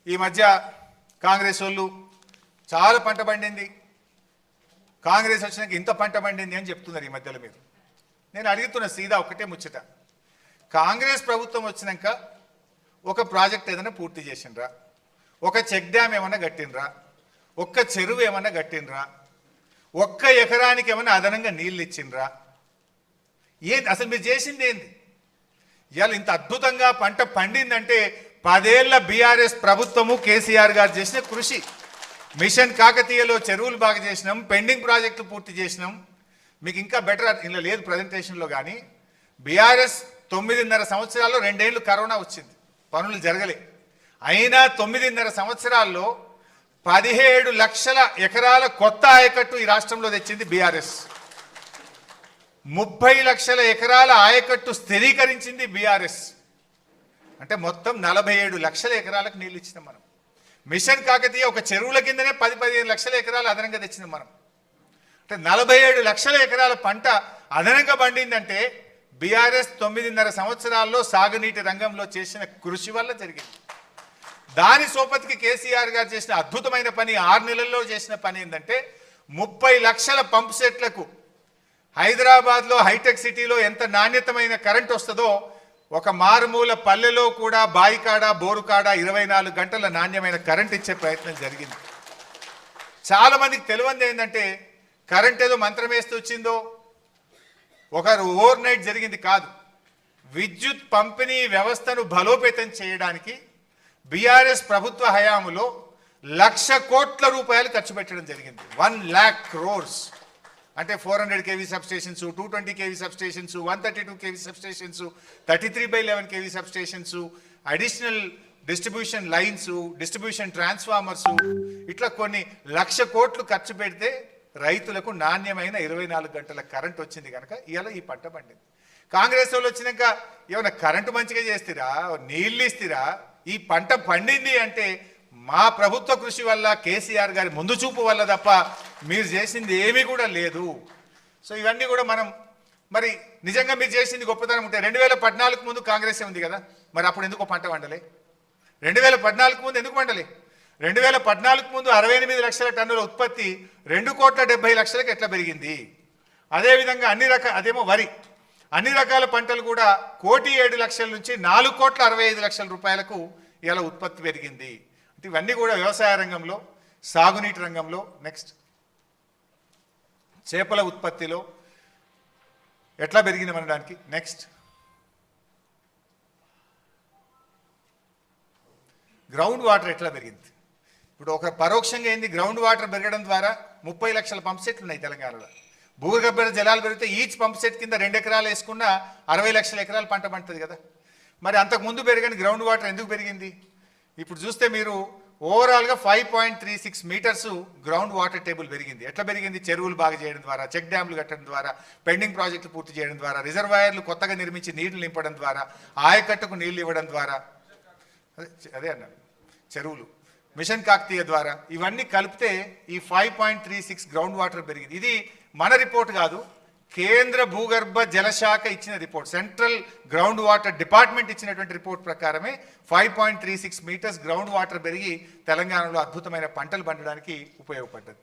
ఈ మధ్య కాంగ్రెస్ వాళ్ళు చాలా పంట పండింది, కాంగ్రెస్ వచ్చినాక ఇంత పంట పండింది అని చెప్తున్నారు ఈ మధ్యలో. మీరు నేను అడుగుతున్న సీదా ఒకటే ముచ్చట, కాంగ్రెస్ ప్రభుత్వం వచ్చినాక ఒక ప్రాజెక్ట్ ఏదైనా పూర్తి చేసిండ్రా, ఒక చెక్ డ్యామ్ ఏమన్నా కట్టినరా, ఒక్క చెరువు ఏమన్నా కట్టినరా, ఒక్క ఎకరానికి ఏమన్నా అదనంగా నీళ్ళు ఇచ్చిండ్రా? ఏంది అసలు మీరు చేసింది ఏంది? ఇవాళ ఇంత అద్భుతంగా పంట పండిందంటే 10 ఏళ్ల బీఆర్ఎస్ ప్రభుత్వము కేసీఆర్ గారు చేసిన కృషి. మిషన్ కాకతీయలో చెరువులు బాగా చేసినాం, పెండింగ్ ప్రాజెక్టులు పూర్తి చేసినాం. మీకు ఇంకా బెటర్ ఇలా లేదు ప్రజెంటేషన్లో, కానీ బీఆర్ఎస్ 9.5 సంవత్సరాల్లో 2 ఏళ్ళు కరోనా వచ్చింది, పనులు జరగలే. అయినా 9.5 సంవత్సరాల్లో 17 లక్షల ఎకరాల కొత్త ఆయకట్టు ఈ రాష్ట్రంలో తెచ్చింది బీఆర్ఎస్. 30 లక్షల ఎకరాల ఆయకట్టు స్థిరీకరించింది బీఆర్ఎస్. అంటే మొత్తం 47 లక్షల ఎకరాలకు నీళ్ళు ఇచ్చినాం మనం. మిషన్ కాకతీయ ఒక చెరువుల కిందనే 10-15 లక్షల ఎకరాలు అదనంగా తెచ్చినాం మనం. అంటే 47 లక్షల ఎకరాల పంట అదనంగా పండిందంటే బీఆర్ఎస్ 9.5 సంవత్సరాల్లో సాగునీటి రంగంలో చేసిన కృషి వల్ల జరిగింది. దాని సోపతికి కేసీఆర్ గారు చేసిన అద్భుతమైన పని, 6 నెలల్లో చేసిన పని ఏంటంటే 30 లక్షల పంప్ సెట్లకు హైదరాబాద్లో హైటెక్ సిటీలో ఎంత నాణ్యతమైన కరెంట్ వస్తుందో ఒక మారుమూల పల్లెలో కూడా బాయికాడ బోరుకాడ 24 గంటల నాణ్యమైన కరెంట్ ఇచ్చే ప్రయత్నం జరిగింది. చాలా మందికి తెలియంది ఏంటంటే కరెంట్ ఏదో మంత్రం వేస్తూ వచ్చిందో, ఒక ఓవర్ నైట్ జరిగింది కాదు. విద్యుత్ పంపిణీ వ్యవస్థను బలోపేతం చేయడానికి బీఆర్ఎస్ ప్రభుత్వ హయాములో 1,00,000 కోట్ల రూపాయలు ఖర్చు పెట్టడం జరిగింది. 1 lakh crores. అంటే 400 kV substations, 220 kV substations, 132 kV substations, 33/11 kV substations, additional distribution lines, distribution transformers, ఇట్లా కొన్ని 1,00,000 కోట్లు ఖర్చు పెడితే రైతులకు నాణ్యమైన 24 గంటల కరెంట్ వచ్చింది కనుక ఇవాళ ఈ పంట పండింది. కాంగ్రెస్ వాళ్ళు వచ్చినాక ఏమైనా కరెంటు మంచిగా చేస్తారా, నీళ్ళు ఇస్తారా? ఈ పంట పండింది అంటే మా ప్రభుత్వ కృషి వల్ల, కేసీఆర్ గారి ముందు చూపు వల్ల తప్ప మీరు చేసింది ఏమీ కూడా లేదు. సో ఇవన్నీ కూడా మనం మరి నిజంగా మీరు చేసింది గొప్పతనం ఉంటే 2014 ముందు కాంగ్రెస్ ఉంది కదా, మరి అప్పుడు ఎందుకు పంట పండలే? 2014 ముందు ఎందుకు పండలే? 2014 ముందు 68 లక్షల టన్నుల ఉత్పత్తి 2,70,00,000కి ఎట్లా పెరిగింది? అదేవిధంగా అదేమో వరి, అన్ని రకాల పంటలు కూడా 1,07,00,000 నుంచి 4,65,00,000 రూపాయలకు ఇలా ఉత్పత్తి పెరిగింది. అంటే ఇవన్నీ కూడా వ్యవసాయ రంగంలో, సాగునీటి రంగంలో, నెక్స్ట్ చేపల ఉత్పత్తిలో ఎట్లా పెరిగింది అనడానికి, నెక్స్ట్ గ్రౌండ్ వాటర్ ఎట్లా పెరిగింది. ఇప్పుడు ఒక పరోక్షంగా ఏంది, గ్రౌండ్ వాటర్ పెరగడం ద్వారా 30 లక్షల పంప్ సెట్లు ఉన్నాయి తెలంగాణలో. భూగర్భ జలాలు పెరిగితే ఈచ్ పంప్ సెట్ కింద 2 ఎకరాలు వేసుకున్న 60 లక్షల ఎకరాలు పంట పండుతుంది కదా. మరి అంతకుముందు పెరగని గ్రౌండ్ వాటర్ ఎందుకు పెరిగింది? ఇప్పుడు చూస్తే మీరు ఓవరాల్గా 5.36 మీటర్స్ గ్రౌండ్ వాటర్ టేబుల్ పెరిగింది. ఎట్లా పెరిగింది? చెరువులు బాగా చేయడం ద్వారా, చెక్ డ్యామ్లు కట్టడం ద్వారా, పెండింగ్ ప్రాజెక్టులు పూర్తి చేయడం ద్వారా, రిజర్వాయర్లు కొత్తగా నిర్మించి నీళ్లు నింపడం ద్వారా, ఆయకట్టుకు నీళ్లు ఇవ్వడం ద్వారా, అదే అన్నాను, చెరువులు, మిషన్ కాకతీయ ద్వారా, ఇవన్నీ కలిపితే ఈ 5.36 గ్రౌండ్ వాటర్ పెరిగింది. ఇది మన రిపోర్ట్ కాదు, కేంద్ర భూగర్భ జలశాఖ ఇచ్చిన report, central ground water department ఇచ్చినటువంటి రిపోర్ట్ ప్రకారమే 5.36 మీటర్స్ గ్రౌండ్ వాటర్ పెరిగి తెలంగాణలో అద్భుతమైన పంటలు పండడానికి ఉపయోగపడ్డది.